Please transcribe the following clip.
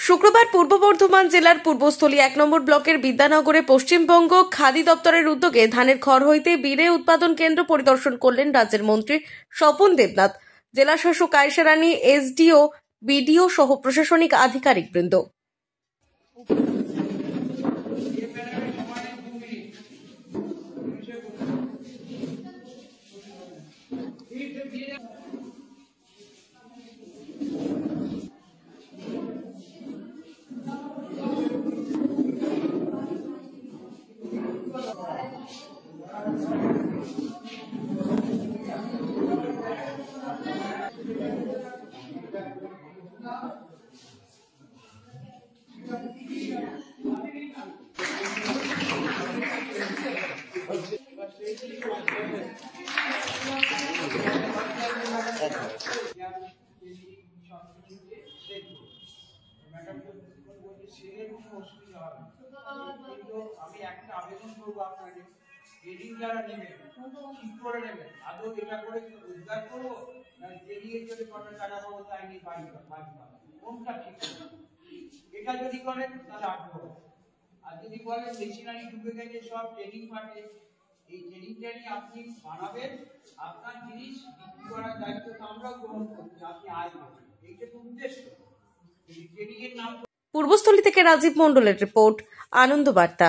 শুক্রবার পূর্ব বর্ধমান জেলার পূর্বস্থলী 1 নম্বর ব্লকের বিদ্যানগরে পশ্চিমবঙ্গ খাদি দপ্তরের উদ্যোগে ধানের খড় হইতে বিড়ে উৎপাদন কেন্দ্র পরিদর্শন করলেন রাজ্যের মন্ত্রী স্বপন দেবনাথ, জেলা শাসক আয়েশা রানী, এসডিও, বিডিও সহ প্রশাসনিক আধিকারিকবৃন্দ। আমি একটা আবেদন করবো আপনাকে, ট্রেনিং যারা নেবেন ঠিক করে নেবেন, আদৌ এটা করে রোজগার করবো না ট্রেনিং এর জন্য কত টাকা পাবো তাই নিয়ে বাড়ি কোনটা ঠিক হবে? এটা যদি করেন তাহলে আগ্রহ, আর যদি বলেন মেশিনারি ঢুকে গেছে সব ট্রেনিং পাঠে, এই ট্রেনিংটা নিয়ে আপনি বানাবেন, আপনার জিনিস বিক্রি করার দায়িত্ব আমরাও গ্রহণ করছি, আপনি আয় করবেন, এইটা তো উদ্দেশ্য। ট্রেনিং এর নাম। পূর্বস্থলী থেকে রাজীব মণ্ডলের রিপোর্ট, আনন্দ বার্তা।